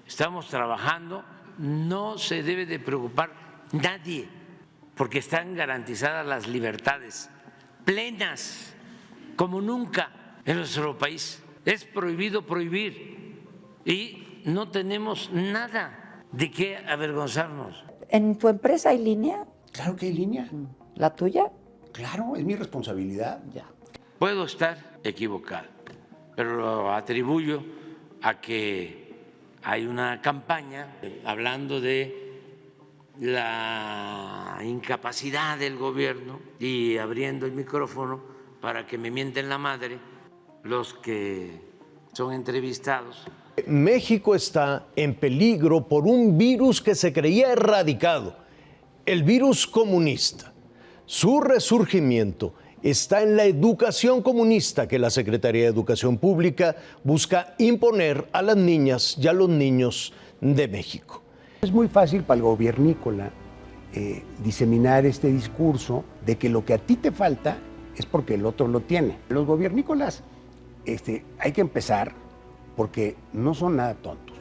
estamos trabajando, no se debe de preocupar nadie, porque están garantizadas las libertades plenas, como nunca en nuestro país. Es prohibido prohibir y no tenemos nada de qué avergonzarnos. ¿En tu empresa hay línea? Claro que hay línea. ¿La tuya? Claro, es mi responsabilidad. Ya. Puedo estar equivocado, pero lo atribuyo a que hay una campaña hablando de la incapacidad del gobierno y abriendo el micrófono para que me mienten la madre los que son entrevistados. México está en peligro por un virus que se creía erradicado, el virus comunista. Su resurgimiento está en la educación comunista que la Secretaría de Educación Pública busca imponer a las niñas y a los niños de México. Es muy fácil para el gobiernícola diseminar este discurso de que lo que a ti te falta es porque el otro lo tiene. Los gobiernícolas hay que empezar porque no son nada tontos.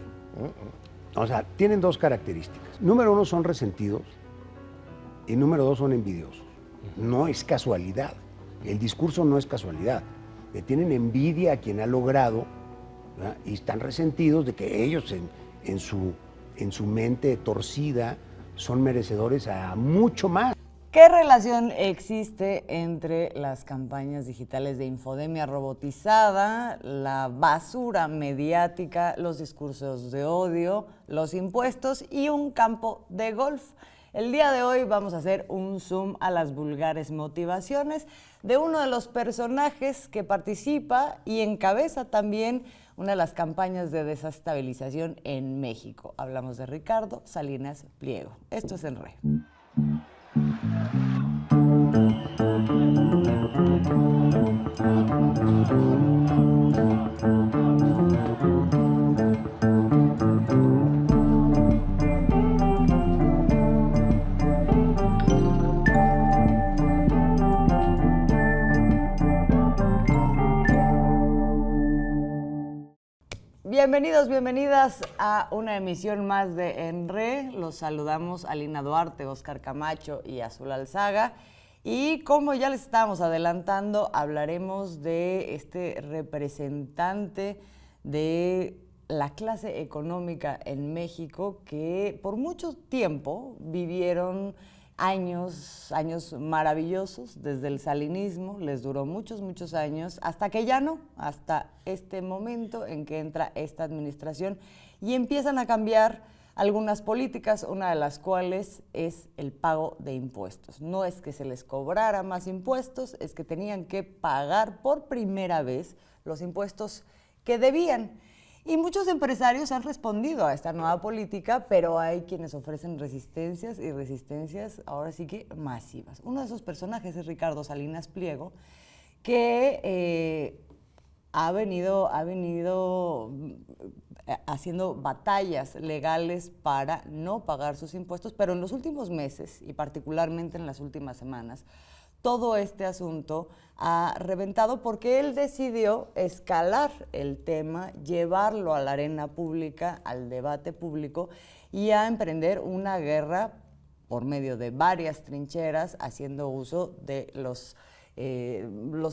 O sea, tienen dos características. Número uno, son resentidos y número dos, son envidiosos. No es casualidad. El discurso no es casualidad. Le tienen envidia a quien ha logrado, ¿verdad? Y están resentidos de que ellos en su mente torcida son merecedores a mucho más. ¿Qué relación existe entre las campañas digitales de infodemia robotizada, la basura mediática, los discursos de odio, los impuestos y un campo de golf? El día de hoy vamos a hacer un zoom a las vulgares motivaciones de uno de los personajes que participa y encabeza también una de las campañas de desestabilización en México. Hablamos de Ricardo Salinas Pliego. Esto es En Re. Bienvenidos, bienvenidas a una emisión más de En Re. Los saludamos a Lina Duarte, Óscar Camacho y Azul Alzaga. Y como ya les estábamos adelantando, hablaremos de este representante de la clase económica en México que por mucho tiempo vivieron años maravillosos, desde el salinismo, les duró muchos años, hasta que ya no, hasta este momento en que entra esta administración y empiezan a cambiar algunas políticas, una de las cuales es el pago de impuestos. No es que se les cobrara más impuestos, es que tenían que pagar por primera vez los impuestos que debían. Y muchos empresarios han respondido a esta nueva política, pero hay quienes ofrecen resistencias y resistencias ahora sí que masivas. Uno de esos personajes es Ricardo Salinas Pliego, que ha venido haciendo batallas legales para no pagar sus impuestos, pero en los últimos meses y particularmente en las últimas semanas, todo este asunto ha reventado porque él decidió escalar el tema, llevarlo a la arena pública, al debate público y a emprender una guerra por medio de varias trincheras, haciendo uso de los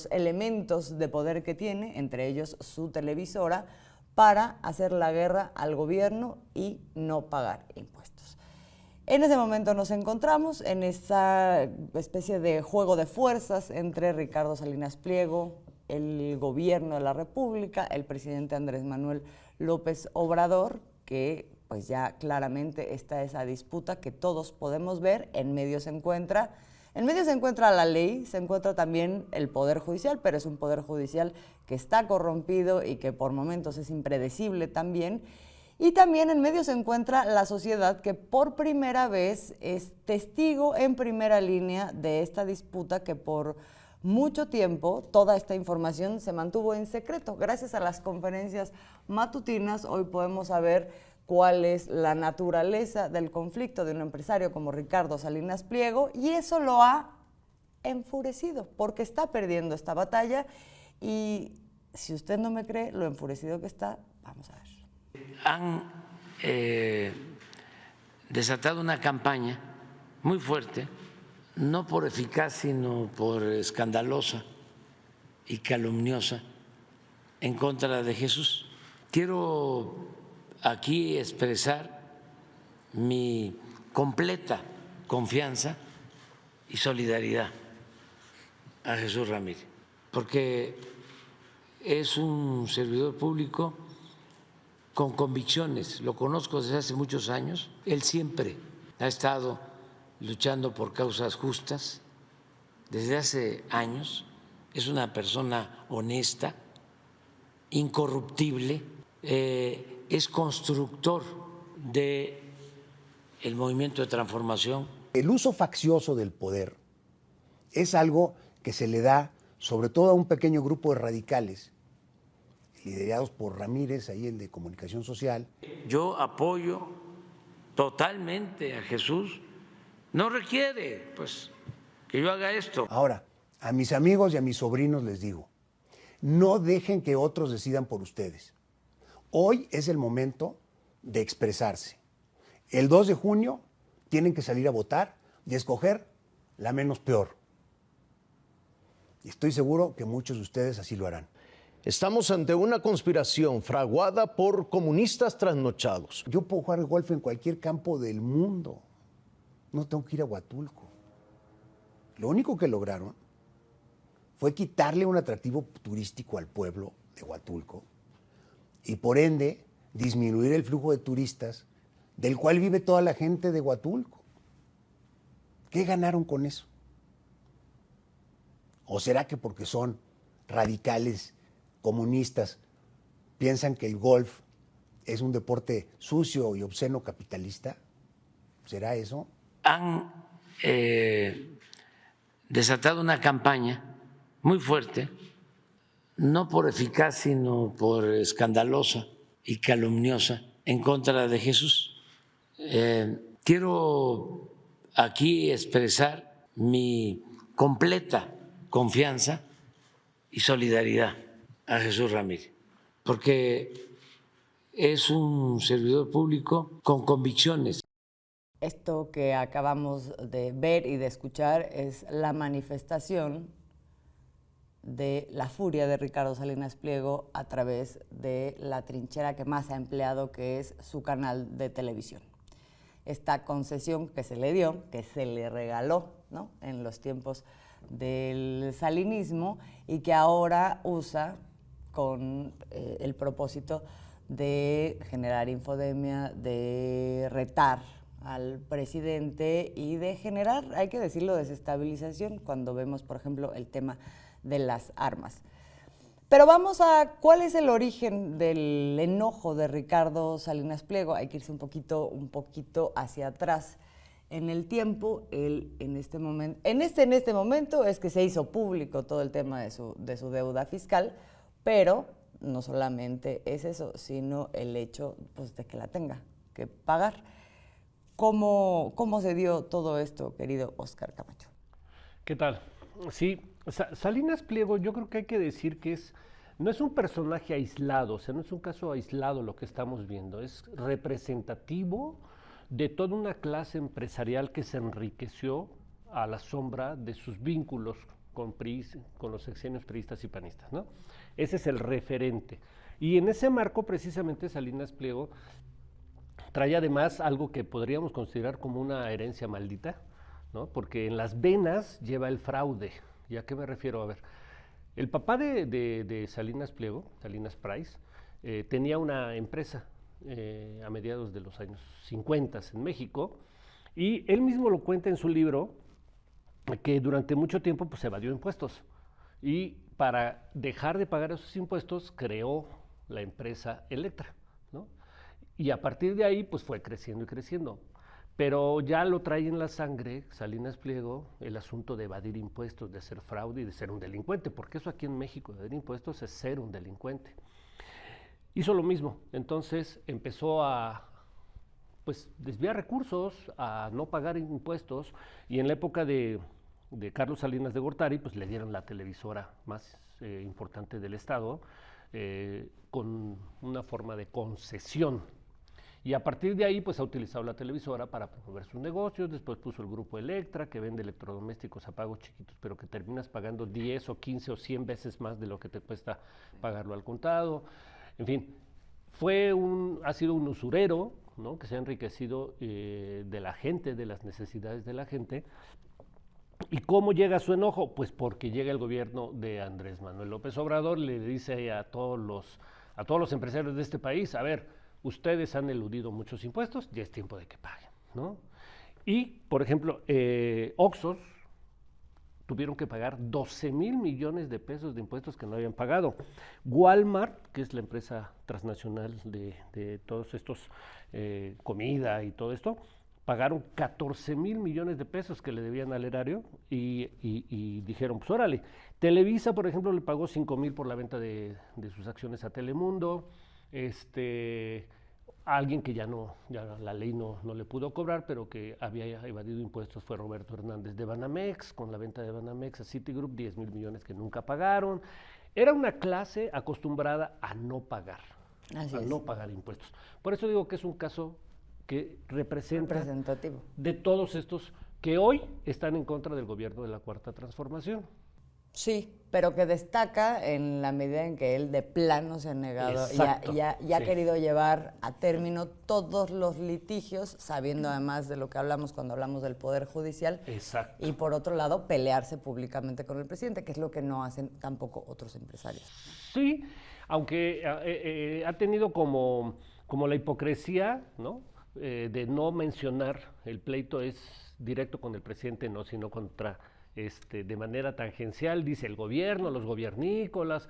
elementos de poder que tiene, entre ellos su televisora, para hacer la guerra al gobierno y no pagar impuestos. En ese momento nos encontramos en esa especie de juego de fuerzas entre Ricardo Salinas Pliego, el gobierno de la República, el presidente Andrés Manuel López Obrador, que pues ya claramente está esa disputa que todos podemos ver. En medio se encuentra la ley, se encuentra también el Poder Judicial, pero es un Poder Judicial que está corrompido y que por momentos es impredecible también. Y también en medio se encuentra la sociedad que por primera vez es testigo en primera línea de esta disputa que por mucho tiempo toda esta información se mantuvo en secreto. Gracias a las conferencias matutinas hoy podemos saber cuál es la naturaleza del conflicto de un empresario como Ricardo Salinas Pliego y eso lo ha enfurecido porque está perdiendo esta batalla y si usted no me cree lo enfurecido que está, vamos a ver. Han desatado una campaña muy fuerte, no por eficaz, sino por escandalosa y calumniosa, en contra de Jesús. Quiero aquí expresar mi completa confianza y solidaridad a Jesús Ramírez, porque es un servidor público con convicciones, lo conozco desde hace muchos años, él siempre ha estado luchando por causas justas desde hace años, es una persona honesta, incorruptible, es constructor del movimiento de transformación. El uso faccioso del poder es algo que se le da sobre todo a un pequeño grupo de radicales, liderados por Ramírez, ahí el de Comunicación Social. Yo apoyo totalmente a Jesús, no requiere pues que yo haga esto. Ahora, a mis amigos y a mis sobrinos les digo, no dejen que otros decidan por ustedes. Hoy es el momento de expresarse. El 2 de junio tienen que salir a votar y escoger la menos peor. Y estoy seguro que muchos de ustedes así lo harán. Estamos ante una conspiración fraguada por comunistas trasnochados. Yo puedo jugar golf en cualquier campo del mundo. No tengo que ir a Huatulco. Lo único que lograron fue quitarle un atractivo turístico al pueblo de Huatulco y por ende disminuir el flujo de turistas del cual vive toda la gente de Huatulco. ¿Qué ganaron con eso? ¿O será que porque son radicales, comunistas, piensan que el golf es un deporte sucio y obsceno capitalista? ¿Será eso? Han desatado una campaña muy fuerte, no por eficaz, sino por escandalosa y calumniosa, en contra de Jesús. Quiero aquí expresar mi completa confianza y solidaridad a Jesús Ramírez, porque es un servidor público con convicciones. Esto que acabamos de ver y de escuchar es la manifestación de la furia de Ricardo Salinas Pliego a través de la trinchera que más ha empleado, que es su canal de televisión. Esta concesión que se le dio, que se le regaló, ¿no?, en los tiempos del salinismo y que ahora usa con el propósito de generar infodemia, de retar al presidente y de generar, hay que decirlo, desestabilización cuando vemos, por ejemplo, el tema de las armas. Pero vamos a cuál es el origen del enojo de Ricardo Salinas Pliego. Hay que irse un poquito hacia atrás en el tiempo. Él en este momento es que se hizo público todo el tema de su deuda fiscal, pero no solamente es eso, sino el hecho, pues, de que la tenga que pagar. ¿Cómo se dio todo esto, querido Óscar Camacho? ¿Qué tal? Sí, Salinas Pliego, yo creo que hay que decir que no es un personaje aislado, o sea, no es un caso aislado lo que estamos viendo, es representativo de toda una clase empresarial que se enriqueció a la sombra de sus vínculos con los sexenios priistas y panistas, ¿no? Ese es el referente. Y en ese marco, precisamente, Salinas Pliego trae además algo que podríamos considerar como una herencia maldita, ¿no? Porque en las venas lleva el fraude. ¿Y a qué me refiero? A ver, el papá de Salinas Pliego, Salinas Price, tenía una empresa a mediados de los años 50 en México, y él mismo lo cuenta en su libro, que durante mucho tiempo pues evadió impuestos, y para dejar de pagar esos impuestos creó la empresa Electra, ¿no? Y a partir de ahí pues fue creciendo y creciendo. Pero ya lo trae en la sangre Salinas Pliego el asunto de evadir impuestos, de hacer fraude y de ser un delincuente, porque eso aquí en México, evadir impuestos es ser un delincuente. Hizo lo mismo, entonces empezó a desviar recursos, a no pagar impuestos, y en la época de Carlos Salinas de Gortari, pues le dieron la televisora más importante del estado, con una forma de concesión. Y a partir de ahí, pues ha utilizado la televisora para promover sus negocios, después puso el grupo Electra, que vende electrodomésticos a pagos chiquitos, pero que terminas pagando 10 o 15 o 100 veces más de lo que te cuesta pagarlo al contado. En fin, ha sido un usurero, ¿no?, que se ha enriquecido de la gente, de las necesidades de la gente. ¿Y cómo llega su enojo? Pues porque llega el gobierno de Andrés Manuel López Obrador, le dice a todos los empresarios de este país, a ver, ustedes han eludido muchos impuestos, ya es tiempo de que paguen, ¿no? Y, por ejemplo, Oxxos tuvieron que pagar 12,000 millones de pesos de impuestos que no habían pagado. Walmart, que es la empresa transnacional de todos estos, comida y todo esto, pagaron 14,000 millones de pesos que le debían al erario y dijeron, pues órale. Televisa, por ejemplo, le pagó 5,000 por la venta de sus acciones a Telemundo. Alguien que ya la ley no le pudo cobrar, pero que había evadido impuestos fue Roberto Hernández de Banamex, con la venta de Banamex a Citigroup, 10,000 millones que nunca pagaron. Era una clase acostumbrada a no pagar, no pagar impuestos. Por eso digo que es un caso que representativo de todos estos que hoy están en contra del gobierno de la Cuarta Transformación. Sí, pero que destaca en la medida en que él de plano se ha negado y ha querido llevar a término todos los litigios, sabiendo además de lo que hablamos cuando hablamos del Poder Judicial. Exacto. Y por otro lado, pelearse públicamente con el presidente, que es lo que no hacen tampoco otros empresarios. Sí, aunque ha tenido como la hipocresía, ¿no?, de no mencionar el pleito es directo con el presidente, no, sino contra de manera tangencial, dice el gobierno, los gobiernícolas,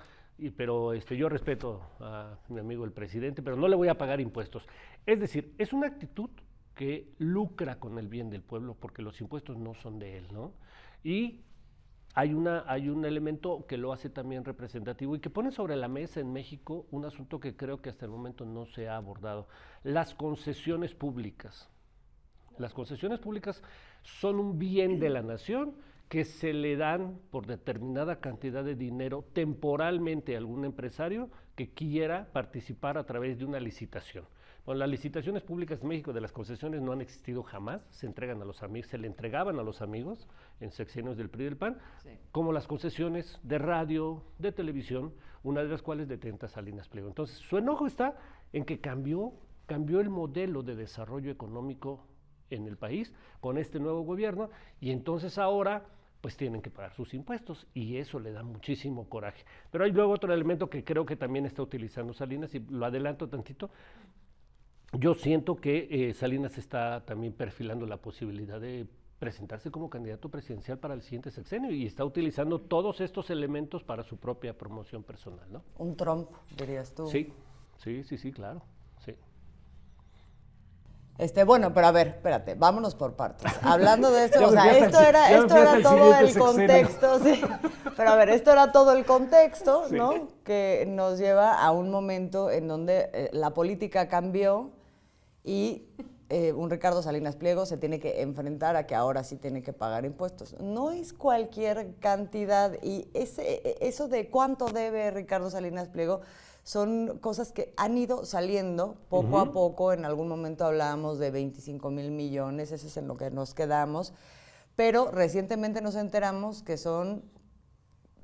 pero yo respeto a mi amigo el presidente, pero no le voy a pagar impuestos. Es decir, es una actitud que lucra con el bien del pueblo, porque los impuestos no son de él, ¿no? Y hay un elemento que lo hace también representativo y que pone sobre la mesa en México un asunto que creo que hasta el momento no se ha abordado: las concesiones públicas. Las concesiones públicas son un bien de la nación que se le dan por determinada cantidad de dinero temporalmente a algún empresario que quiera participar a través de una licitación. Bueno, las licitaciones públicas en México de las concesiones no han existido jamás, se entregan a los amigos, se le entregaban a los amigos en sexenios del PRI y del PAN, como las concesiones de radio, de televisión, una de las cuales detenta Salinas Pliego. Entonces, su enojo está en que cambió el modelo de desarrollo económico en el país con este nuevo gobierno, y entonces ahora pues tienen que pagar sus impuestos, y eso le da muchísimo coraje. Pero hay luego otro elemento que creo que también está utilizando Salinas, y lo adelanto tantito. Yo siento que Salinas está también perfilando la posibilidad de presentarse como candidato presidencial para el siguiente sexenio, y está utilizando todos estos elementos para su propia promoción personal, ¿no? Un Trump, dirías tú. Sí, claro, sí. Bueno, pero a ver, espérate, vámonos por partes. Hablando de esto, o sea, esto era todo el contexto, sí. Pero a ver, esto era todo el contexto, ¿no? Sí. Que nos lleva a un momento en donde la política cambió y un Ricardo Salinas Pliego se tiene que enfrentar a que ahora sí tiene que pagar impuestos. No es cualquier cantidad, y eso de cuánto debe Ricardo Salinas Pliego son cosas que han ido saliendo poco a poco. En algún momento hablábamos de 25,000 millones, eso es en lo que nos quedamos, pero recientemente nos enteramos que son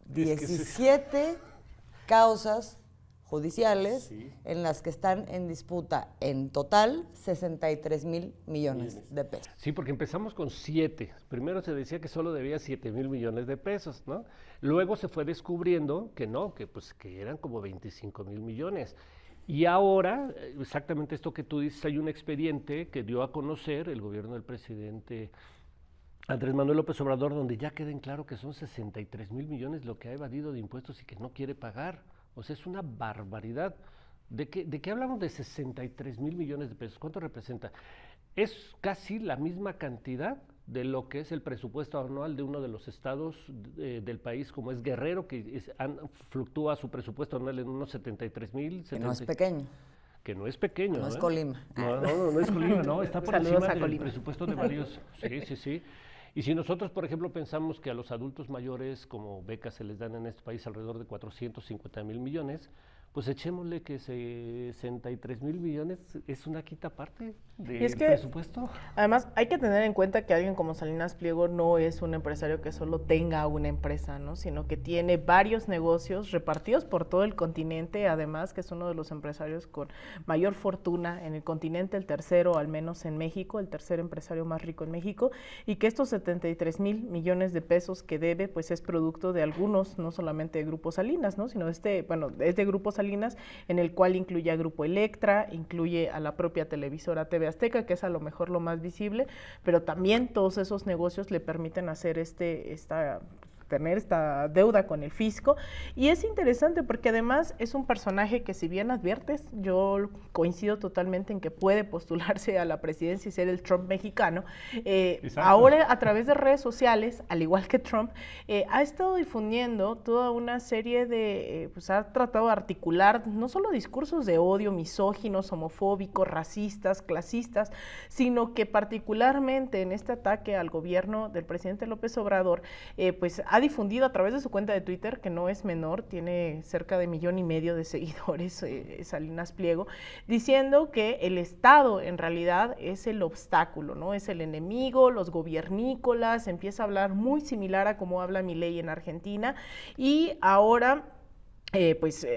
17 causas judiciales en las que están en disputa en total 63,000 millones de pesos. Sí, porque empezamos con 7. Primero se decía que solo debía 7,000 millones de pesos, ¿no? Luego se fue descubriendo que no, que eran como 25,000 millones. Y ahora, exactamente esto que tú dices, hay un expediente que dio a conocer el gobierno del presidente Andrés Manuel López Obrador, donde ya queda en claro que son 63,000 millones lo que ha evadido de impuestos y que no quiere pagar. O sea, es una barbaridad. ¿De qué hablamos de 63,000 millones de pesos? ¿Cuánto representa? Es casi la misma cantidad de lo que es el presupuesto anual de uno de los estados del país, como es Guerrero, que fluctúa su presupuesto anual en unos 73,000. Que no es pequeño. Que no es pequeño. No es Colima. No es Colima, no, está por encima del presupuesto de varios. Sí. Y si nosotros, por ejemplo, pensamos que a los adultos mayores como becas se les dan en este país alrededor de 450,000 millones, pues echémosle que 63,000 millones es una quinta parte del Y es que, presupuesto. además, hay que tener en cuenta que alguien como Salinas Pliego no es un empresario que solo tenga una empresa, ¿no? Sino que tiene varios negocios repartidos por todo el continente, además que es uno de los empresarios con mayor fortuna en el continente, el tercero al menos en México, el tercer empresario más rico en México, y que estos 73,000 millones de pesos que debe, pues es producto de algunos, no solamente de Grupo Salinas, ¿no? Sino es de Grupo Salinas, en el cual incluye a Grupo Electra, incluye a la propia televisora TV Azteca, que es a lo mejor lo más visible, pero también todos esos negocios le permiten hacer tener esta deuda con el fisco. Y es interesante porque además es un personaje que, si bien adviertes, yo coincido totalmente en que puede postularse a la presidencia y ser el Trump mexicano, ahora a través de redes sociales, al igual que Trump, ha estado difundiendo toda una serie de, pues ha tratado de articular no solo discursos de odio, misóginos, homofóbicos, racistas, clasistas, sino que particularmente en este ataque al gobierno del presidente López Obrador, pues ha difundido a través de su cuenta de Twitter, que no es menor, tiene cerca de 1,5 millones de seguidores, Salinas Pliego, diciendo que el Estado en realidad es el obstáculo, ¿no? Es el enemigo, los gobiernícolas, empieza a hablar muy similar a cómo habla Milei en Argentina, y ahora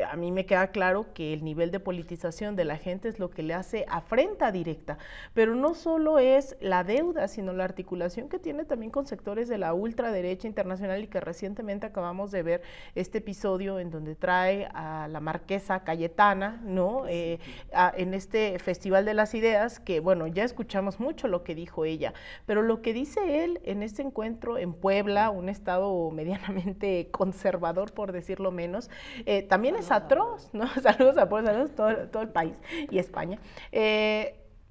a mí me queda claro que el nivel de politización de la gente es lo que le hace afrenta directa, pero no solo es la deuda, sino la articulación que tiene también con sectores de la ultraderecha internacional, y que recientemente acabamos de ver este episodio en donde trae a la marquesa Cayetana, ¿no? En este Festival de las Ideas, que bueno, ya escuchamos mucho lo que dijo ella, pero lo que dice él en este encuentro en Puebla, un estado medianamente conservador, por decirlo menos, también es atroz, ¿no? Saludos a todo el país y España.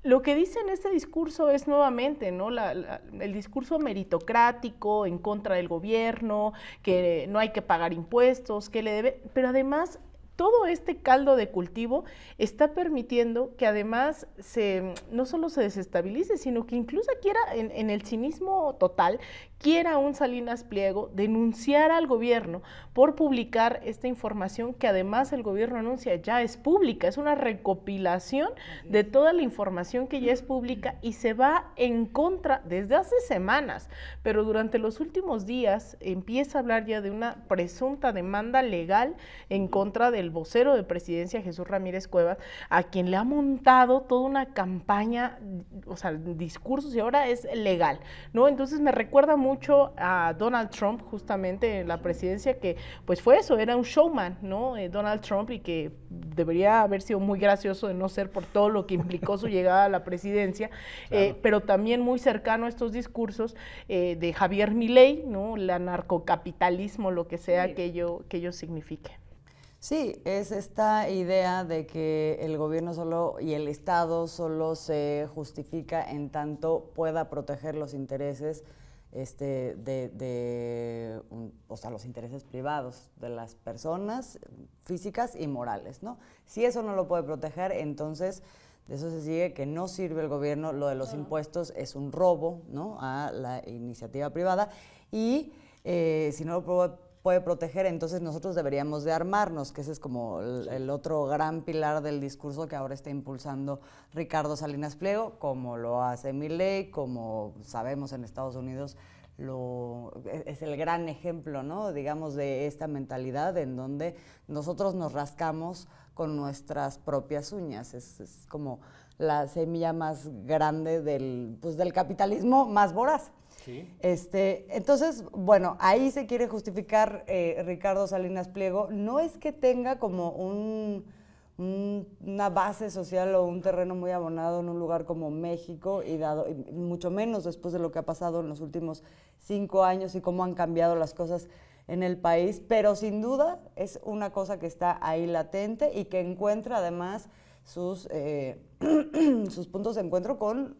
Lo que dice en este discurso es nuevamente, ¿no? El discurso meritocrático en contra del gobierno, que no hay que pagar impuestos, que le debe, pero además todo este caldo de cultivo está permitiendo que además no solo se desestabilice, sino que incluso quiera, en el cinismo total, quiera un Salinas Pliego denunciar al gobierno por publicar esta información que además el gobierno anuncia ya es pública, es una recopilación de toda la información que ya es pública, y se va en contra desde hace semanas, pero durante los últimos días empieza a hablar ya de una presunta demanda legal en contra del vocero de presidencia, Jesús Ramírez Cuevas, a quien le ha montado toda una campaña, o sea, discursos, y ahora es legal, ¿no? Entonces me recuerda mucho a Donald Trump, justamente en la presidencia, que pues fue eso, era un showman, ¿no? Donald Trump, y que debería haber sido muy gracioso de no ser por todo lo que implicó su llegada a la presidencia, claro. Pero también muy cercano a estos discursos de Javier Milei, ¿no? El anarcocapitalismo, lo que sea, sí, que ello signifique. Sí, es esta idea de que el gobierno solo y el Estado solo se justifica en tanto pueda proteger los intereses o sea, los intereses privados de las personas físicas y morales, ¿no? Si eso no lo puede proteger, entonces de eso se sigue que no sirve el gobierno, lo de los impuestos es un robo, ¿no?, a la iniciativa privada, y si no lo puede proteger, entonces nosotros deberíamos de armarnos, que ese es como el otro gran pilar del discurso que ahora está impulsando Ricardo Salinas Pliego, como lo hace Milei, como sabemos en Estados Unidos es el gran ejemplo, ¿no?, digamos, de esta mentalidad en donde nosotros nos rascamos con nuestras propias uñas. Es como la semilla más grande del capitalismo más voraz. Sí. Entonces, bueno, ahí se quiere justificar Ricardo Salinas Pliego. No es que tenga como una base social o un terreno muy abonado en un lugar como México, y mucho menos después de lo que ha pasado en los últimos 5 años y cómo han cambiado las cosas en el país, pero sin duda es una cosa que está ahí latente y que encuentra además sus puntos de encuentro con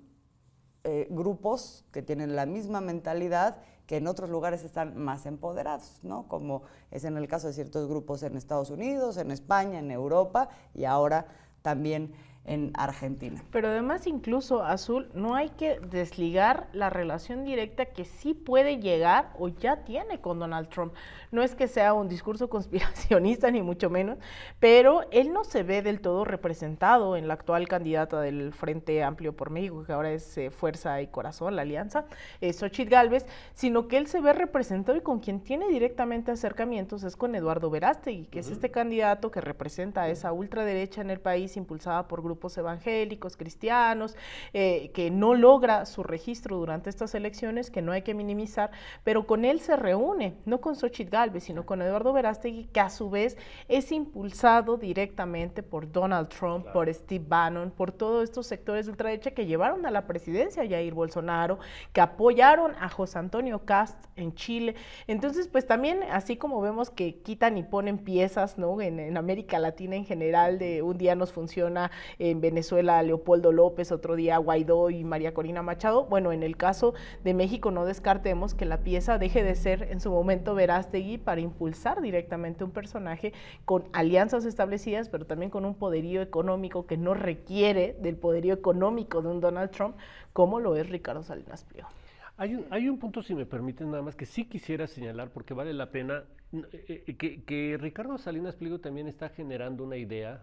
grupos que tienen la misma mentalidad, que en otros lugares están más empoderados, ¿no? Como es en el caso de ciertos grupos en Estados Unidos, en España, en Europa, y ahora también en Argentina. Pero además incluso, Azul, no hay que desligar la relación directa que sí puede llegar o ya tiene con Donald Trump. No es que sea un discurso conspiracionista ni mucho menos, pero él no se ve del todo representado en la actual candidata del Frente Amplio por México, que ahora es Fuerza y Corazón, la alianza, Xóchitl Gálvez, sino que él se ve representado y con quien tiene directamente acercamientos es con Eduardo Verástegui, que es este candidato que representa a esa ultraderecha en el país impulsada por grupos evangélicos, cristianos, que no logra su registro durante estas elecciones, que no hay que minimizar, pero con él se reúne, no con Xóchitl Gálvez, sino con Eduardo Verástegui, que a su vez es impulsado directamente por Donald Trump, por Steve Bannon, por todos estos sectores de ultraderecha que llevaron a la presidencia a Jair Bolsonaro, que apoyaron a José Antonio Kast en Chile. Entonces, pues también, así como vemos que quitan y ponen piezas, ¿no? En América Latina en general, de un día nos funciona en Venezuela Leopoldo López, otro día Guaidó y María Corina Machado. Bueno, en el caso de México no descartemos que la pieza deje de ser en su momento Verástegui para impulsar directamente un personaje con alianzas establecidas, pero también con un poderío económico que no requiere del poderío económico de un Donald Trump, como lo es Ricardo Salinas Pliego. Hay un punto, si me permiten, nada más que sí quisiera señalar, porque vale la pena, que Ricardo Salinas Pliego también está generando una idea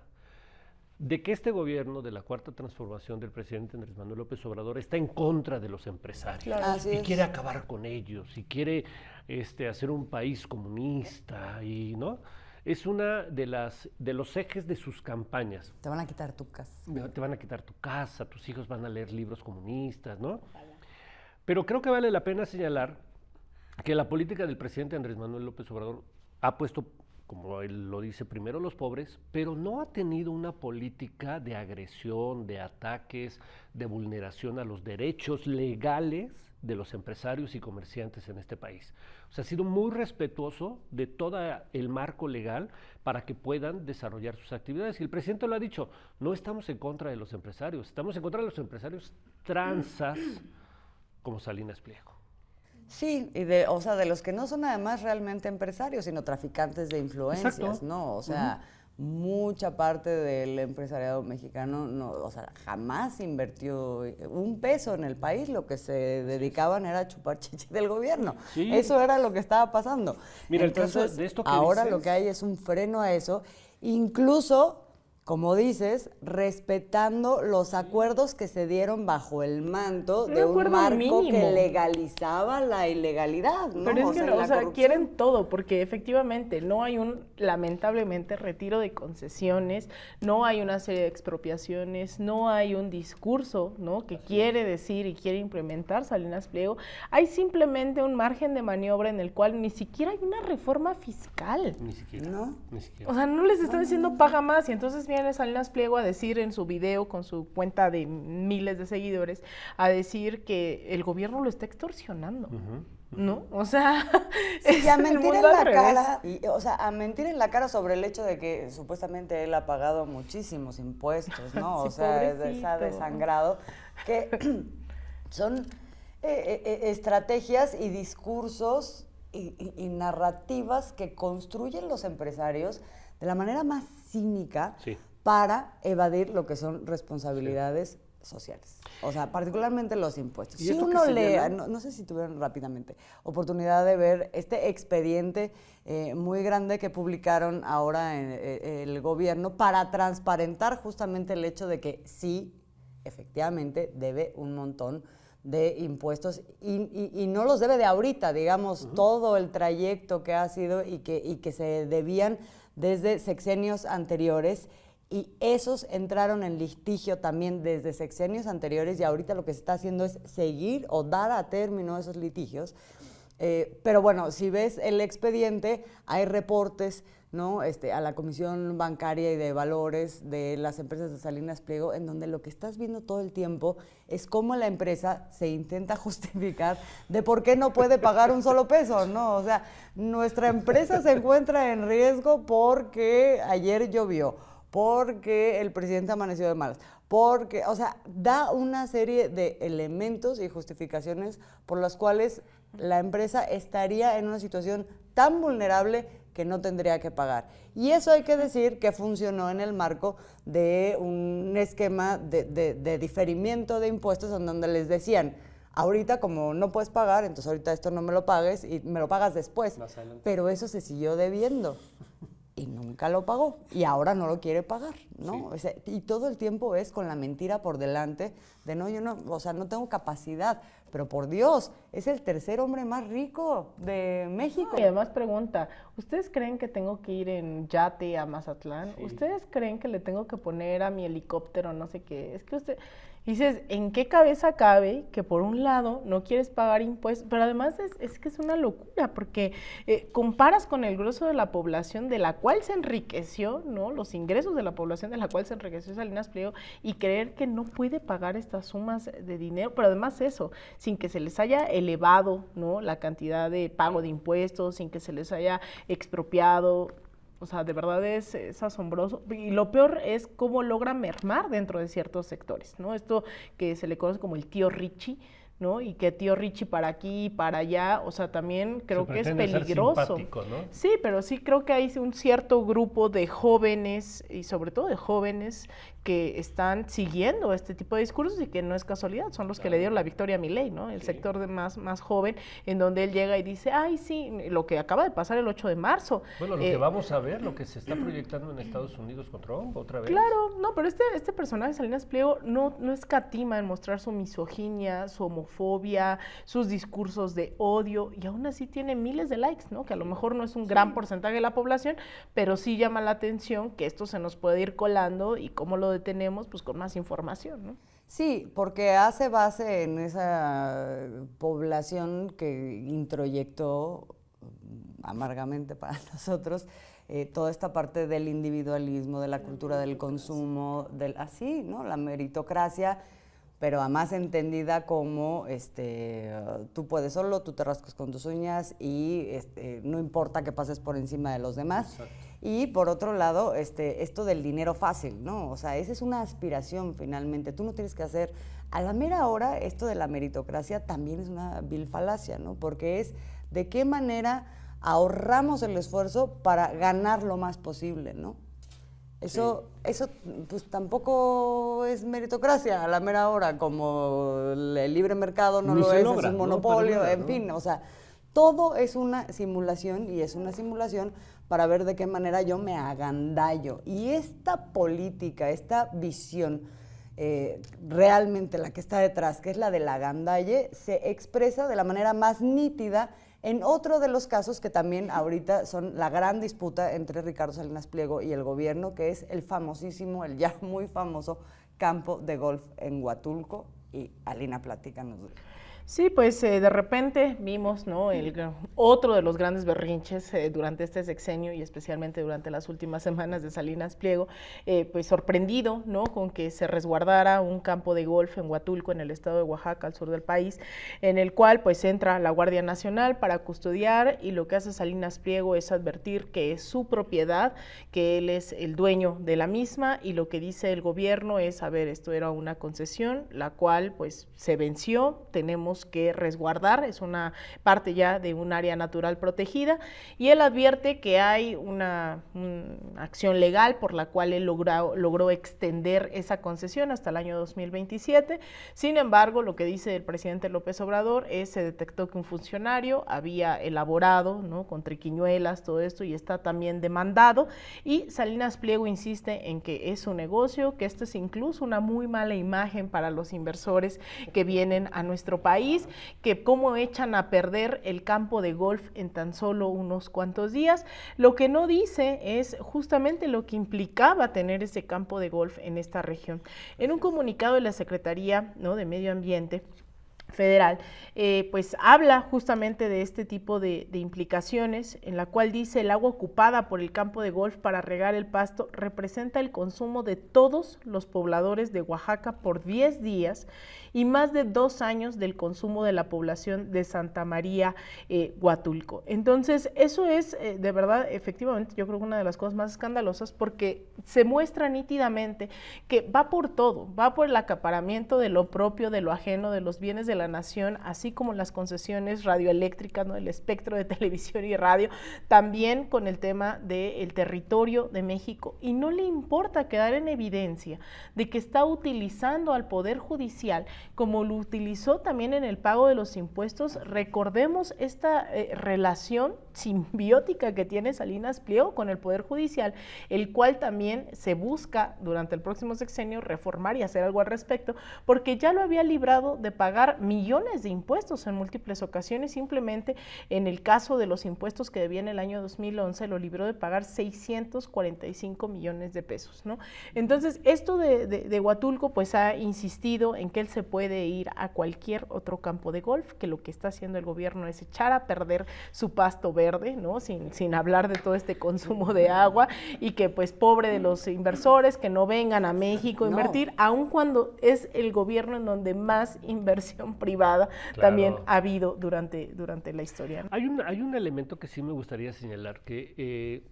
de que este gobierno de la Cuarta Transformación del presidente Andrés Manuel López Obrador está en contra de los empresarios, Así y es. quiere acabar con ellos, y quiere hacer un país comunista, y ¿no? Es una de los ejes de sus campañas. Te van a quitar tu casa. Te van a quitar tu casa, tus hijos van a leer libros comunistas, ¿no? Pero creo que vale la pena señalar que la política del presidente Andrés Manuel López Obrador ha puesto, como él lo dice, primero los pobres, pero no ha tenido una política de agresión, de ataques, de vulneración a los derechos legales de los empresarios y comerciantes en este país. O sea, ha sido muy respetuoso de todo el marco legal para que puedan desarrollar sus actividades. Y el presidente lo ha dicho, no estamos en contra de los empresarios, estamos en contra de los empresarios tranzas como Salinas Pliego. Sí, y o sea, de los que no son además realmente empresarios, sino traficantes de influencias, Exacto. ¿no? O sea, mucha parte del empresariado mexicano, no, o sea, jamás invirtió un peso en el país, lo que se dedicaban era a chupar chichi del gobierno. Sí. Eso era lo que estaba pasando. Mira, entonces, el caso de esto que ahora dices, lo que hay es un freno a eso, incluso, como dices, respetando los acuerdos que se dieron bajo el manto de un acuerdo marco mínimo. que legalizaba la ilegalidad, ¿no? Pero es que, la o sea, corrupción. quieren todo, porque efectivamente no hay lamentablemente, retiro de concesiones, no hay una serie de expropiaciones, no hay un discurso, ¿no?, que quiere decir y quiere implementar Salinas Pliego. Hay simplemente un margen de maniobra en el cual ni siquiera hay una reforma fiscal. Ni siquiera. ¿No? Ni siquiera. O sea, no les están diciendo paga más, y entonces viene Salinas Pliego a decir en su video con su cuenta de miles de seguidores, a decir que el gobierno lo está extorsionando, ¿no? O sea, Sí, y a el mentir en mundo al la revés. cara, o sea, a mentir en la cara sobre el hecho de que supuestamente él ha pagado muchísimos impuestos, ¿no? Sí, O sea, se ha pobrecito. desangrado, que son estrategias y discursos y narrativas que construyen los empresarios de la manera más cínica Sí. para evadir lo que son responsabilidades sociales. O sea, particularmente los impuestos. ¿Y Si esto que uno lee, señalan? no sé si tuvieron rápidamente oportunidad de ver este expediente muy grande que publicaron ahora en el gobierno para transparentar justamente el hecho de que sí, efectivamente, debe un montón de impuestos y no los debe de ahorita, digamos, todo el trayecto que ha sido y que se debían desde sexenios anteriores, y esos entraron en litigio también desde sexenios anteriores, y ahorita lo que se está haciendo es seguir o dar a término esos litigios. Pero bueno, si ves el expediente, hay reportes, ¿no?, a la Comisión Bancaria y de Valores de las empresas de Salinas Pliego, en donde lo que estás viendo todo el tiempo es cómo la empresa se intenta justificar de por qué no puede pagar un solo peso, ¿no? O sea, nuestra empresa se encuentra en riesgo porque ayer llovió, porque el presidente amaneció de malas, porque, o sea, da una serie de elementos y justificaciones por las cuales la empresa estaría en una situación tan vulnerable que no tendría que pagar. Y eso hay que decir que funcionó en el marco de un esquema de diferimiento de impuestos en donde les decían, ahorita como no puedes pagar, entonces ahorita esto no me lo pagues y me lo pagas después. Pero eso se siguió debiendo y nunca lo pagó y ahora no lo quiere pagar, ¿no? Sí. O sea, y todo el tiempo es con la mentira por delante de no, yo no, o sea, no tengo capacidad, pero por Dios, es el tercer hombre más rico de México. Y además pregunta, ¿ustedes creen que tengo que ir en yate a Mazatlán? Sí. ¿Ustedes creen que le tengo que poner a mi helicóptero no sé qué? Es que usted... Dices, ¿en qué cabeza cabe que por un lado no quieres pagar impuestos? Pero además es que es una locura, porque comparas con el grueso de la población de la cual se enriqueció, ¿no? Los ingresos de la población de la cual se enriqueció Salinas Pliego, y creer que no puede pagar estas sumas de dinero, pero además eso, sin que se les haya elevado, ¿no? La cantidad de pago de impuestos, sin que se les haya expropiado. O sea, de verdad es asombroso. Y lo peor es cómo logra mermar dentro de ciertos sectores, ¿no? Esto que se le conoce como el tío Richie, ¿no? Y que tío Richie para aquí, para allá, o sea, también creo que es peligroso. ¿No? Sí, pero sí creo que hay un cierto grupo de jóvenes, y sobre todo de jóvenes, que están siguiendo este tipo de discursos y que no es casualidad, son los que le dieron la victoria a Milei, ¿no? El sector de más joven, en donde él llega y dice, ay, sí, lo que acaba de pasar el 8 de marzo. Bueno, lo que vamos a ver, lo que se está proyectando en Estados Unidos con Trump, otra vez. Claro, no, pero este personaje, Salinas Pliego, no escatima en mostrar su misoginia, su homofobia, sus discursos de odio, y aún así tiene miles de likes, ¿no? Que a lo mejor no es un gran porcentaje de la población, pero sí llama la atención que esto se nos puede ir colando y cómo lo detenemos, pues con más información, ¿no? Sí, porque hace base en esa población que introyectó amargamente para nosotros toda esta parte del individualismo, de la cultura del consumo, así, ¿no? La meritocracia, pero además entendida como tú puedes solo, tú te rascas con tus uñas y no importa que pases por encima de los demás. Exacto. Y por otro lado, esto del dinero fácil, ¿no? O sea, esa es una aspiración finalmente. Tú no tienes que hacer, a la mera hora, esto de la meritocracia también es una vil falacia, ¿no? Porque es de qué manera ahorramos el esfuerzo para ganar lo más posible, ¿no? Eso pues tampoco es meritocracia a la mera hora, como el libre mercado no lo es, es un monopolio, ¿no? En fin, o sea, todo es una simulación y es una simulación para ver de qué manera yo me agandallo. Y esta política, esta visión realmente la que está detrás, que es la del agandalle, se expresa de la manera más nítida en otro de los casos que también ahorita son la gran disputa entre Ricardo Salinas Pliego y el gobierno, que es el famosísimo, el ya muy famoso campo de golf en Huatulco. Y Alina, platícanos. Sí, pues de repente vimos, ¿no? Otro de los grandes berrinches durante este sexenio y especialmente durante las últimas semanas de Salinas Pliego, pues sorprendido, ¿no? Con que se resguardara un campo de golf en Huatulco, en el estado de Oaxaca, al sur del país, en el cual pues entra la Guardia Nacional para custodiar, y lo que hace Salinas Pliego es advertir que es su propiedad, que él es el dueño de la misma, y lo que dice el gobierno es, a ver, esto era una concesión, la cual pues se venció, tenemos que resguardar, es una parte ya de un área natural protegida, y él advierte que hay una acción legal por la cual él logró extender esa concesión hasta el año 2027. Sin embargo, lo que dice el presidente López Obrador es, se detectó que un funcionario había elaborado, ¿no? Con triquiñuelas, todo esto, y está también demandado, y Salinas Pliego insiste en que es un negocio, que esto es incluso una muy mala imagen para los inversores que vienen a nuestro país, que cómo echan a perder el campo de golf en tan solo unos cuantos días. Lo que no dice es justamente lo que implicaba tener ese campo de golf en esta región. En un comunicado de la Secretaría, ¿no?, de Medio Ambiente Federal, pues habla justamente de este tipo de implicaciones, en la cual dice: el agua ocupada por el campo de golf para regar el pasto representa el consumo de todos los pobladores de Oaxaca por 10 días y más de 2 años del consumo de la población de Santa María Huatulco. Entonces, eso es de verdad, efectivamente, yo creo que una de las cosas más escandalosas, porque se muestra nítidamente que va por todo, va por el acaparamiento de lo propio, de lo ajeno, de los bienes de la nación, así como las concesiones radioeléctricas, ¿no? El espectro de televisión y radio, también con el tema del territorio de México, y no le importa quedar en evidencia de que está utilizando al Poder Judicial como lo utilizó también en el pago de los impuestos. Recordemos esta relación simbiótica que tiene Salinas Pliego con el Poder Judicial, el cual también se busca durante el próximo sexenio reformar y hacer algo al respecto, porque ya lo había librado de pagar millones de impuestos en múltiples ocasiones. Simplemente en el caso de los impuestos que debía en el año 2011, lo libró de pagar 645 millones de pesos, ¿no? Entonces, esto de Huatulco, pues ha insistido en que él se puede ir a cualquier otro campo de golf, que lo que está haciendo el gobierno es echar a perder su pasto verde, ¿no? Sin hablar de todo este consumo de agua, y que pues pobre de los inversores que no vengan a México a invertir, aun cuando es el gobierno en donde más inversión privada también ha habido durante la historia, ¿no? Hay un elemento que sí me gustaría señalar, que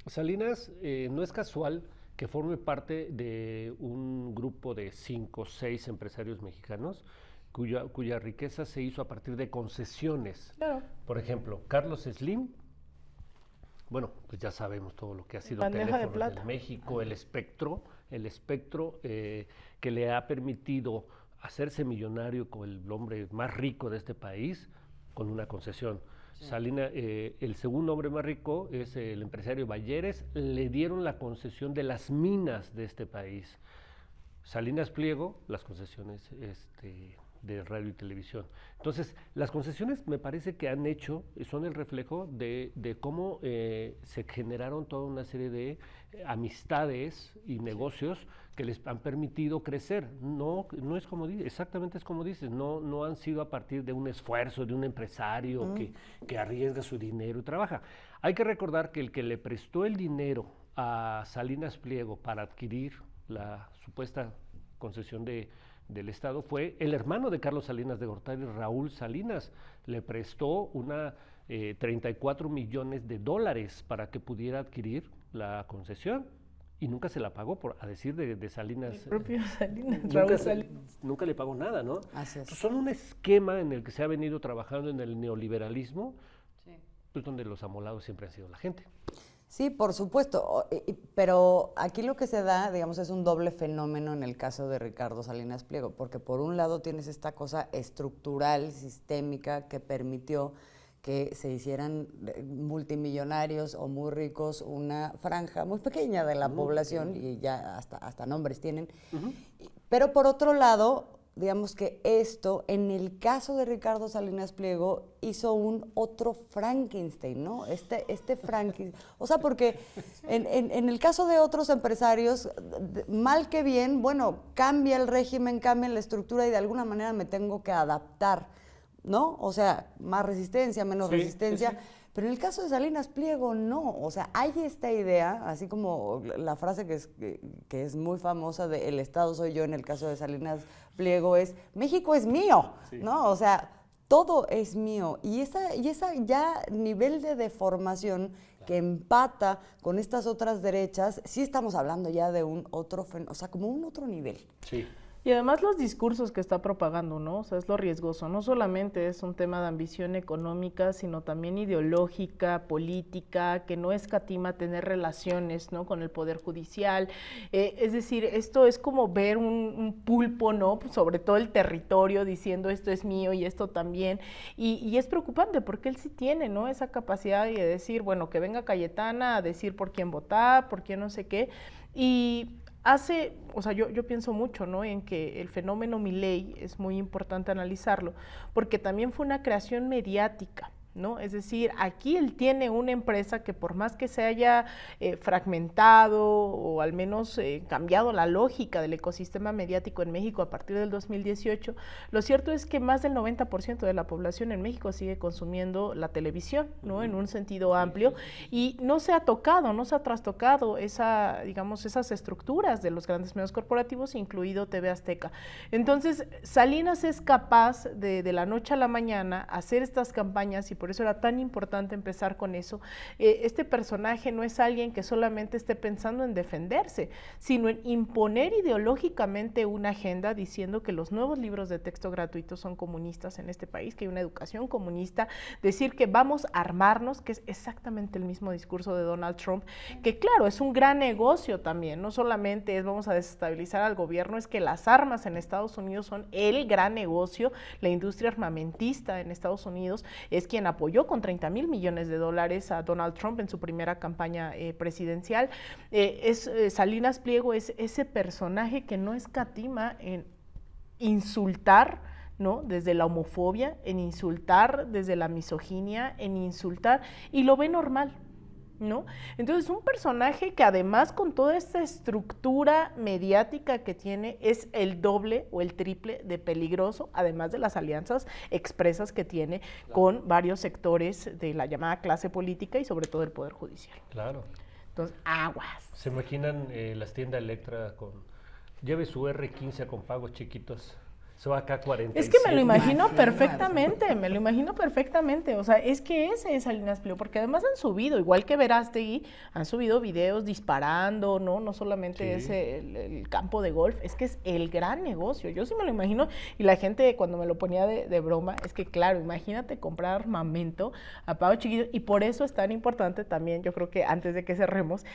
Salinas no es casual que forme parte de un grupo de 5 o 6 empresarios mexicanos cuya riqueza se hizo a partir de concesiones. Claro. Por ejemplo, Carlos Slim, bueno, pues ya sabemos todo lo que ha sido Bandeja de Teléfonos Plata. de México, el espectro que le ha permitido hacerse millonario con el hombre más rico de este país con una concesión. Sí. Salinas, el segundo hombre más rico es el empresario Balleres, le dieron la concesión de las minas de este país. Salinas Pliego, las concesiones de radio y televisión. Entonces, las concesiones me parece que han hecho, son el reflejo de cómo se generaron toda una serie de amistades y negocios que les han permitido crecer. No es como dices, exactamente es como dices, no han sido a partir de un esfuerzo de un empresario que arriesga su dinero y trabaja. Hay que recordar que el que le prestó el dinero a Salinas Pliego para adquirir la supuesta concesión del Estado fue el hermano de Carlos Salinas de Gortari, Raúl Salinas. Le prestó 34 millones de dólares para que pudiera adquirir la concesión y nunca se la pagó, a decir de Salinas. El propio Salinas, Raúl Salinas. Nunca le pagó nada, ¿no? Así es. Entonces, son un esquema en el que se ha venido trabajando en el neoliberalismo, pues donde los amolados siempre han sido la gente. Sí, por supuesto, pero aquí lo que se da, digamos, es un doble fenómeno en el caso de Ricardo Salinas Pliego, porque por un lado tienes esta cosa estructural, sistémica, que permitió que se hicieran multimillonarios o muy ricos una franja muy pequeña de la población, y ya hasta nombres tienen. Pero por otro lado, digamos que esto, en el caso de Ricardo Salinas Pliego, hizo un otro Frankenstein, ¿no? Este Frankenstein. O sea, porque en el caso de otros empresarios, mal que bien, bueno, cambia el régimen, cambia la estructura y de alguna manera me tengo que adaptar, ¿no? O sea, más resistencia, menos resistencia. Sí. Pero en el caso de Salinas Pliego, no. O sea, hay esta idea, así como la frase que es muy famosa de el Estado soy yo, en el caso de Salinas Pliego es México es mío, ¿no? O sea, todo es mío. Y esa ya nivel de deformación que empata con estas otras derechas, sí estamos hablando ya de un otro, o sea, como un otro nivel. Sí. Y además los discursos que está propagando, ¿no? O sea, es lo riesgoso. No solamente es un tema de ambición económica, sino también ideológica, política, que no escatima tener relaciones, ¿no?, con el Poder Judicial. Es decir, esto es como ver un pulpo, ¿no?, sobre todo el territorio, diciendo esto es mío y esto también. Y es preocupante porque él sí tiene, ¿no?, esa capacidad de decir, bueno, que venga Cayetana a decir por quién votar, por quién no sé qué. Y o sea, yo pienso mucho, ¿no?, en que el fenómeno Milei es muy importante analizarlo, porque también fue una creación mediática, ¿no? Es decir, aquí él tiene una empresa que por más que se haya fragmentado o al menos cambiado la lógica del ecosistema mediático en México a partir del 2018, lo cierto es que más del 90% de la población en México sigue consumiendo la televisión, ¿no?, en un sentido amplio, y no se ha trastocado esas estructuras de los grandes medios corporativos, incluido TV Azteca. Entonces, Salinas es capaz de la noche a la mañana hacer estas campañas, y por por eso era tan importante empezar con eso. Este personaje no es alguien que solamente esté pensando en defenderse, sino en imponer ideológicamente una agenda diciendo que los nuevos libros de texto gratuitos son comunistas en este país, que hay una educación comunista, decir que vamos a armarnos, que es exactamente el mismo discurso de Donald Trump, que claro, es un gran negocio también, no solamente es vamos a desestabilizar al gobierno, es que las armas en Estados Unidos son el gran negocio, la industria armamentista en Estados Unidos es quien apoyó con $30,000 millones a Donald Trump en su primera campaña presidencial. Salinas Pliego es ese personaje que no escatima en insultar, ¿no? Desde la homofobia, en insultar desde la misoginia, en insultar, y lo ve normal, ¿no? Entonces, un personaje que además con toda esta estructura mediática que tiene es el doble o el triple de peligroso, además de las alianzas expresas que tiene con varios sectores de la llamada clase política y sobre todo el Poder Judicial. Claro. Entonces, aguas. ¿Se imaginan las tiendas Electra lleve su R15 con pagos chiquitos? Se va acá 40. Es que me lo imagino perfectamente, o sea, es que ese es Salinas Pliego, porque además han subido, igual que Verástegui, han subido videos disparando, ¿no? No solamente es el campo de golf, es que es el gran negocio, yo sí me lo imagino, y la gente cuando me lo ponía de broma, es que claro, imagínate comprar armamento a pago chiquito, y por eso es tan importante también, yo creo que antes de que cerremos,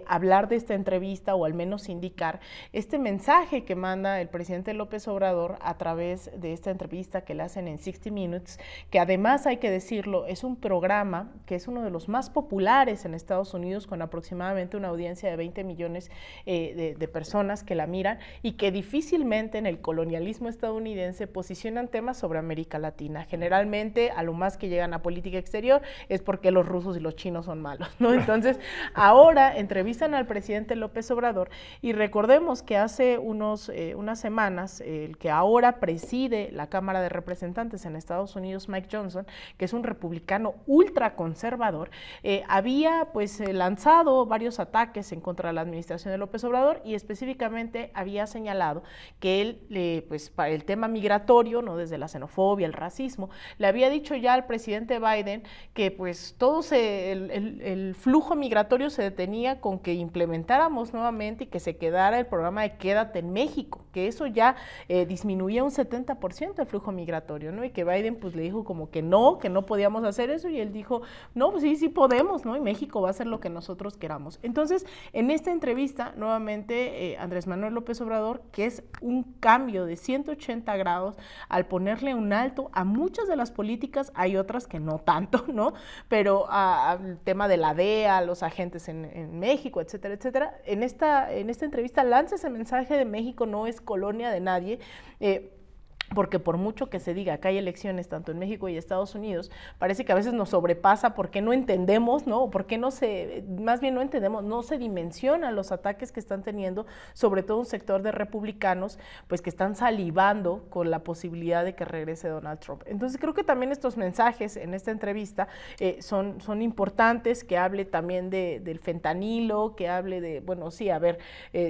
hablar de esta entrevista, o al menos indicar este mensaje que manda el presidente López Obrador a través de esta entrevista que le hacen en 60 Minutes, que además hay que decirlo, es un programa que es uno de los más populares en Estados Unidos, con aproximadamente una audiencia de 20 millones de personas que la miran, y que difícilmente en el colonialismo estadounidense posicionan temas sobre América Latina. Generalmente a lo más que llegan a política exterior es porque los rusos y los chinos son malos, ¿no? Entonces ahora entrevistan al presidente López Obrador, y recordemos que hace unas semanas el que ahora preside la Cámara de Representantes en Estados Unidos, Mike Johnson, que es un republicano ultraconservador, había pues lanzado varios ataques en contra de la administración de López Obrador, y específicamente había señalado que él, pues para el tema migratorio, no desde la xenofobia, el racismo, le había dicho ya al presidente Biden que pues el flujo migratorio se detenía con que implementáramos nuevamente y que se quedara el programa de Quédate en México, que eso ya disminuía un 70% el flujo migratorio, ¿no? Y que Biden pues le dijo como que no podíamos hacer eso, y él dijo, no, pues sí podemos, ¿no? Y México va a hacer lo que nosotros queramos. Entonces, en esta entrevista, nuevamente, Andrés Manuel López Obrador, que es un cambio de 180 grados al ponerle un alto a muchas de las políticas, hay otras que no tanto, ¿no? Pero al tema de la DEA, los agentes en México, etcétera, etcétera. En esta entrevista lanza ese mensaje de México no es colonia de nadie, porque por mucho que se diga que hay elecciones tanto en México y Estados Unidos, parece que a veces nos sobrepasa porque no entendemos, ¿no? O porque no se dimensionan los ataques que están teniendo, sobre todo un sector de republicanos, pues que están salivando con la posibilidad de que regrese Donald Trump. Entonces creo que también estos mensajes en esta entrevista son importantes, que hable también del fentanilo, que hable de, bueno, sí, a ver,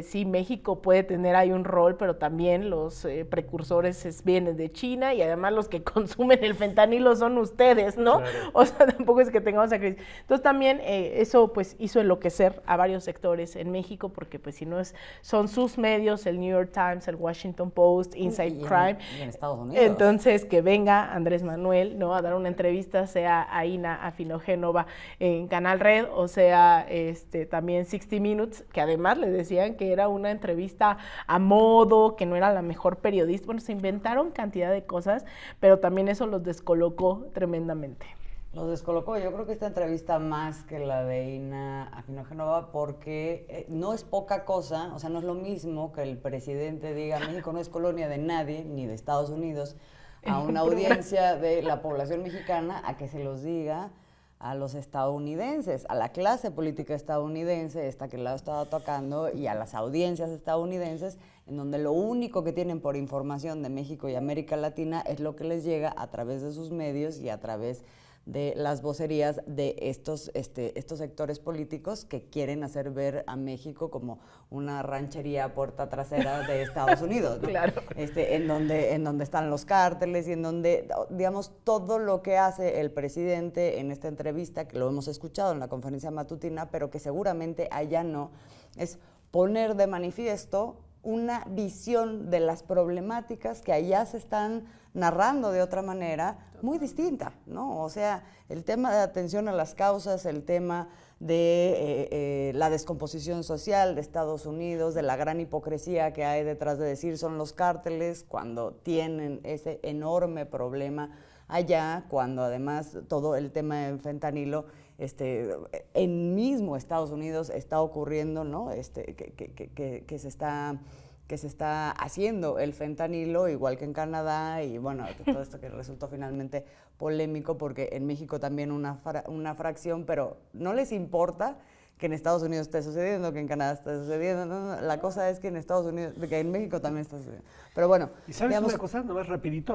sí, México puede tener ahí un rol, pero también los precursores vienen de China, y además los que consumen el fentanilo son ustedes, ¿no? Claro. O sea, tampoco es que tengamos esa crisis. Entonces también eso pues hizo enloquecer a varios sectores en México, porque pues si no son sus medios, el New York Times, el Washington Post, Inside Crime. Y en Estados Unidos. Entonces que venga Andrés Manuel, ¿no? A dar una entrevista, sea a Ina Afinogénova en Canal Red, o sea también 60 Minutes, que además le decían que era una entrevista a modo, que no era la mejor periodista. Bueno, se inventaron cantidad de cosas, pero también eso los descolocó tremendamente. Los descolocó. Yo creo que esta entrevista más que la de Ina Afinogénova, porque no es poca cosa, o sea, no es lo mismo que el presidente diga México no es colonia de nadie, ni de Estados Unidos, a una audiencia de la población mexicana, a que se los diga a los estadounidenses, a la clase política estadounidense, esta que la estaba tocando, y a las audiencias estadounidenses, en donde lo único que tienen por información de México y América Latina es lo que les llega a través de sus medios y a través de las vocerías de estos sectores políticos que quieren hacer ver a México como una ranchería puerta trasera de Estados Unidos, ¿no? Claro. En donde están los cárteles y en donde, digamos, todo lo que hace el presidente en esta entrevista, que lo hemos escuchado en la conferencia matutina, pero que seguramente allá no, es poner de manifiesto una visión de las problemáticas que allá se están narrando de otra manera muy distinta, ¿no? O sea, el tema de atención a las causas, el tema de la descomposición social de Estados Unidos, de la gran hipocresía que hay detrás de decir son los cárteles cuando tienen ese enorme problema allá, cuando además todo el tema del fentanilo en mismo Estados Unidos está ocurriendo, ¿no? Que se está haciendo el fentanilo, igual que en Canadá, y bueno, todo esto que resultó finalmente polémico, porque en México también una fracción, pero no les importa que en Estados Unidos esté sucediendo, que en Canadá esté sucediendo, no, la cosa es que en Estados Unidos, que en México también está sucediendo. Pero bueno, y sabes una cosa, nomás rapidito,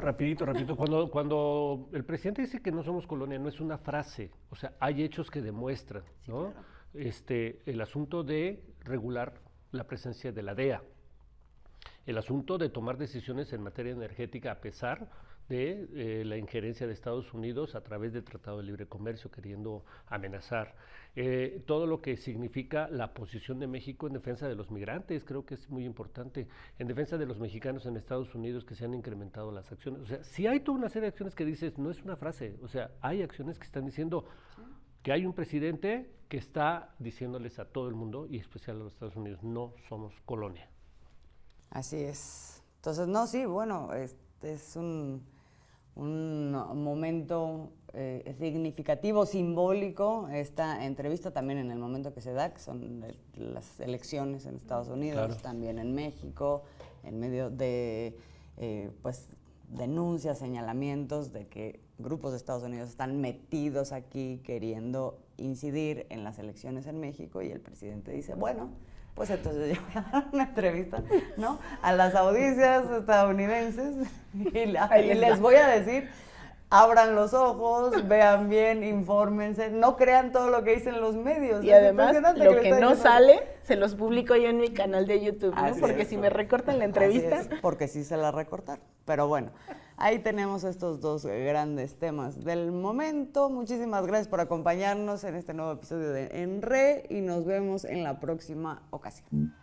cuando el presidente dice que no somos colonia, no es una frase, o sea, hay hechos que demuestran, ¿no? Claro. El asunto de regular la presencia de la DEA, el asunto de tomar decisiones en materia energética a pesar de la injerencia de Estados Unidos a través del Tratado de Libre Comercio, queriendo amenazar. Todo lo que significa la posición de México en defensa de los migrantes, creo que es muy importante, en defensa de los mexicanos en Estados Unidos, que se han incrementado las acciones. O sea, sí hay toda una serie de acciones que dices, no es una frase, o sea, hay acciones que están diciendo que hay un presidente que está diciéndoles a todo el mundo, y especial a los Estados Unidos, no somos colonia. Así es. Entonces, no, sí, bueno, es un momento significativo, simbólico, esta entrevista también en el momento que se da, que son las elecciones en Estados Unidos, claro. También en México, en medio de pues denuncias, señalamientos de que grupos de Estados Unidos están metidos aquí queriendo incidir en las elecciones en México, y el presidente dice, bueno, pues entonces yo voy a dar una entrevista, ¿no?, a las audiencias estadounidenses y les voy a decir, abran los ojos, vean bien, infórmense, no crean todo lo que dicen los medios. Y además, lo que no sale, se los publico yo en mi canal de YouTube, ¿no? Porque si me recortan la entrevista... Porque sí se la recortaron, pero bueno, ahí tenemos estos dos grandes temas del momento. Muchísimas gracias por acompañarnos en este nuevo episodio de En Re, y nos vemos en la próxima ocasión.